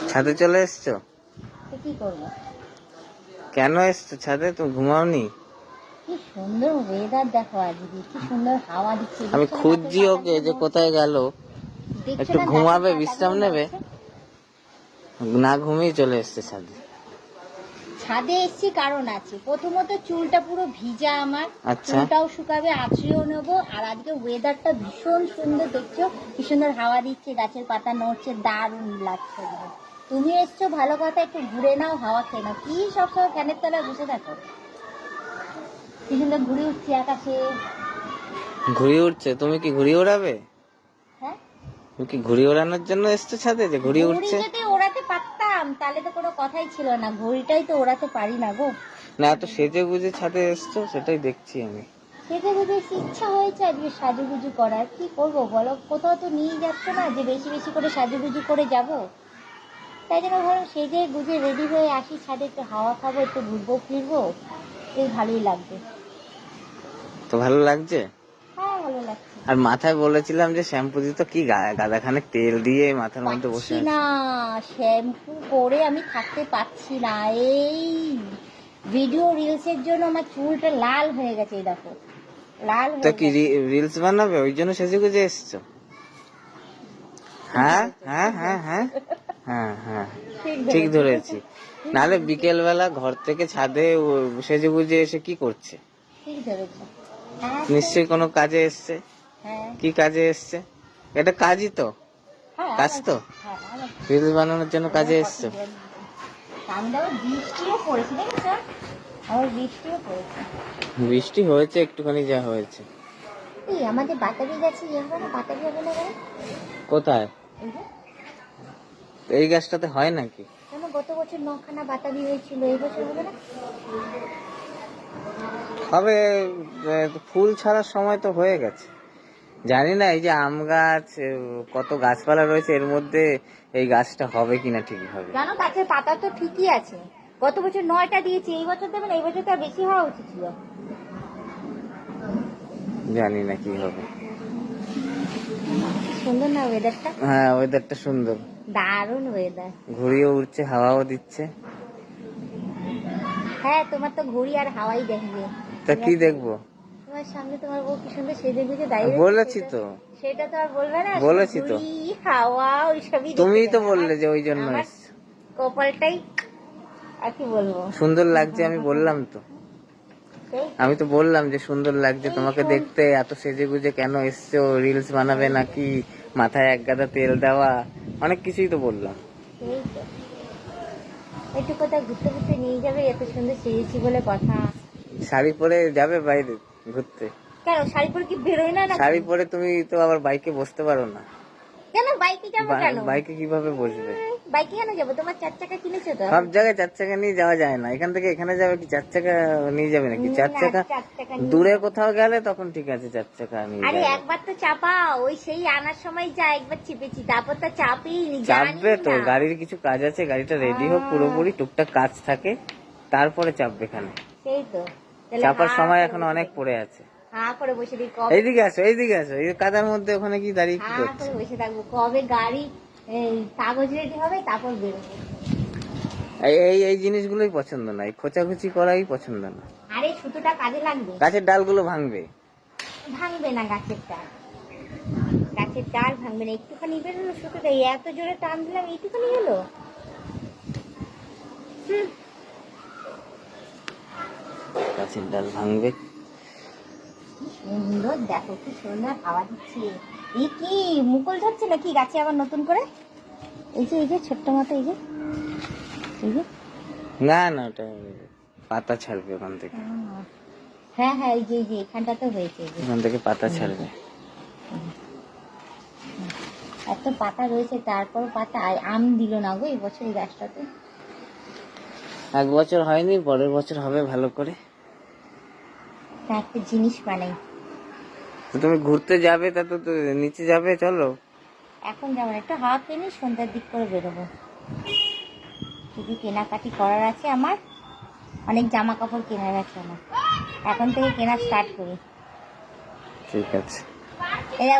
ছাদে চলে এসছো? কি করবো? কেন এসছো ছাদে? তুমি ঘুমাওনি? কি সুন্দর ওয়েদার দেখো আজকে, কি সুন্দর হাওয়া দিচ্ছে। আমি খুঁজছি ওকে যে কোথায় গেল। একটু ঘুমাবে, বিশ্রাম নেবে, না ঘুমিয়ে চলে এসছে ছাদে। ছাদে এসছি কারণ আছে। প্রথমত চুলটা পুরো ভিজা আমার, আচ্ছা। চুলটাও শুকাবে, আঁচড়েও নেবো। আর আজকে ওয়েদারটা ভীষণ সুন্দর, দেখছো কি সুন্দর হাওয়া দিচ্ছে, গাছের পাতা নড়ছে, দারুণ লাগছে। তুমি এসছো ভালো কথা, একটু ঘুরে নাও, হাওয়া খেয়ে নাও। কি সবসময় ফ্যানের তলায় বসে থাকো? কি সুন্দর ঘুরে উঠছে আকাশে। ঘুড়ি উঠছে? তুমি কি ঘুড়ি ওড়াবে? হ্যাঁ, তুমি কি ঘুড়ি ওড়ানোর জন্য এসছো ছাদে যে ঘুড়ি উঠছে? যদি ওড়াতে পারতাম তাহলে তো কোনো কথাই ছিল না, ঘড়িটাই তো ওড়াতে পারি না গো। না, এত সেজে গুজে ছাদে এসছো, সেটাই দেখছি আমি। সেজে গুজে ইচ্ছা হয়েছে আজকে সাজুগুজু করার। কি করবো বলো, কোথাও তো নিয়ে যাচ্ছে না যে বেশি বেশি করে সাজুগুজু করে যাব। তাই জন্য ভাবলাম সেজে গুজে রেডি হয়ে আসি ছাদে, একটু হাওয়া খাবো, একটু ঘুরবো ফিরবো, এই ভালোই লাগবে। তো ভালো লাগছে? হ্যাঁ, ভালো লাগছে। আর মাথায় বলেছিলাম যে শ্যাম্পু দিত, কি গাদাখানে তেল দিয়ে মাথার মধ্যে বসে পাচ্ছি না, শ্যাম্পু করে আমি থাকতে পারছি না। এই ভিডিও রিলসের জন্য আমার চুলটা লাল হয়ে গেছে, এই দেখো লাল তো হয়ে কি গেছে। রিলস বানাবে, ওই জন্য সেজে গুজে এসছো? হ্যাঁ হ্যাঁ হ্যাঁ হ্যাঁ হ্যাঁ হ্যাঁ, ঠিক ধরেছি। নাহলে বিকেল বেলা ঘর থেকে ছাদে সেজে গুজে এসে কি করছে? ঠিক ধরেছ। নিশ্চয়ই কোনো কাজে এসছে। হ্যাঁ কি কাজে এসছে? এটা কাজই তো, হ্যাঁ, কাজ তো, রিলস বানানোর জন্য কাজে এসছো। আমি দেখো বৃষ্টিও পড়েছে, দেখেছ? আমার বৃষ্টিও পড়েছে। বৃষ্টি হয়েছে একটুখানি, যা হয়েছে। এই আমাদের বাতাবি গাছে ইয়ে হবে না, বাতাবি হবে না কেন? কোথায়? এই যে, এই গাছটাতে হয় নাকি? কেন গত বছর 9খানা বাতাবি হয়েছিল, এই বছর হবে না? হবে, ফুল ছাড়ার সময় তো হয়ে গেছে। জানি না, এই যে আম গাছ, কত গাছপালা রয়েছে, এর মধ্যে এই গাছটা হবে কিনা ঠিক হবে। জানো গাছের পাতা তো ঠিকই আছে, গত বছর 9টা দিয়েছে, এই বছর দেবে না, এই বছর তো আর বেশি হওয়া উচিত ছিল। জানি না কি হবে। সুন্দর না ওয়েদারটা? হ্যাঁ, ওয়েদারটা সুন্দর, দারুণ ওয়েদার। ঘুড়িও উঠছে, হাওয়াও দিচ্ছে। হ্যাঁ, তোমার তো ঘুড়ি আর হাওয়াই দেখবে। তা কি দেখবো? তোমার সামনে তোমার বউ কি সুন্দর সেজে গুজে দাঁড়িয়ে বলেছি তো, সেটা তো আর বলবে না। বলেছি তো, ঘুড়ি হাওয়া ওইসবই তুমিই তো বললে যে ওই জন্য আমার কপালটাই, আর কি বলবো, সুন্দর লাগছে। আমি বললাম তো, আমি তো বললাম যে সুন্দর লাগছে তোমাকে দেখতে, এত সেজে গুজে কেন এসছো, রিলস বানাবে নাকি, মাথায় এক গাদা তেল দেওয়া, অনেক কিছুই তো বললাম। এই তো একটু কোথাও ঘুরতে ঘুরতে নিয়ে যাবে, এত সুন্দর সেজেছি বলে কথা। শাড়ি পরে যাবে বাইরে ঘুরতে? কেন শাড়ি পরে কি বেরোয় না? শাড়ি পরে তুমি তো আবার বাইকে বসতে পারো না। কেন বাইকে যাবো? কেন বাইকে কিভাবে বসবে? বাইকে কেন যাবো? তোমার 4 চাকা কিনেছো তো? সব জায়গায় 4 চাকা নিয়ে যাওয়া যায় না, এখান থেকে এখানে যাবে কি 4 চাকা নিয়ে যাবে নাকি? 4 চাকা দূরে কোথাও গেলে তখন ঠিক আছে, 4 চাকা নিয়ে আরে যাবে। একবার তো চাপা, ওই সেই আনার সময় যা একবার চেপেছি, তারপর তো চাপেই চাপবে তো, গাড়ির কিছু কাজ আছে, গাড়িটা রেডি হোক পুরোপুরি, টুকটাক কাজ থাকে, তারপরে চাপবে এখানে। সেই তো, চাপার সময় এখন অনেক পড়ে আছে। হ্যাঁ করে বসে দিই। এইদিকে আসো, এইদিকে আসো, এই কাদার মধ্যে ওখানে কি দাঁড়িয়ে কি হ্যাঁ করছো? করে বসে থাকবো, কবে গাড়ি এই কাগজ রেডি হবে তারপর বেরোবো। এই এই জিনিসগুলোই পছন্দ না, এই খোঁচাখুচি করাই পছন্দ না। আরে সুতোটা কাজে লাগবে। গাছের ডালগুলো ভাঙবে। ভাঙবে না গাছের ডাল, গাছের ডাল ভাঙবে না। একটুখানি বেরোলো সুতোটা, এত জোরে টান দিলাম, এইটুখানি হলো। গাছের ডাল ভাঙবে। সুন্দর দেখো, কি সুন্দর হাওয়া দিচ্ছে। এই কি মুকুল ধরছে নাকি গাছে আবার নতুন করে? এই যে এই যে ছোট্ট মতো, এই যে এই যে, না না, ওটা পাতা ছাড়বে ওখান থেকে। হ্যাঁ হ্যাঁ, এই যে এই যে এখানটা তো হয়েছে, ওখান থেকে পাতা ছাড়বে। এত পাতা রয়েছে, তারপর পাতা আম দিল না গো এই বছর এই গাছটাতে। 1 বছর হয়নি, পরের বছর হবে ভালো করে। একটা জিনিস বানাই। তুমি ঘুরতে যাবে, তা তো নিচে যাবে, চলো। এখন যেমন একটু হাওয়া কিনি, সন্ধ্যার দিক করে বেরোবো। যদি কেনাকাটি করার আছে আমার, অনেক জামা কাপড় কেনার আছে আমার, এখন থেকে কেনা স্টার্ট করি। ঠিক আছে। এরা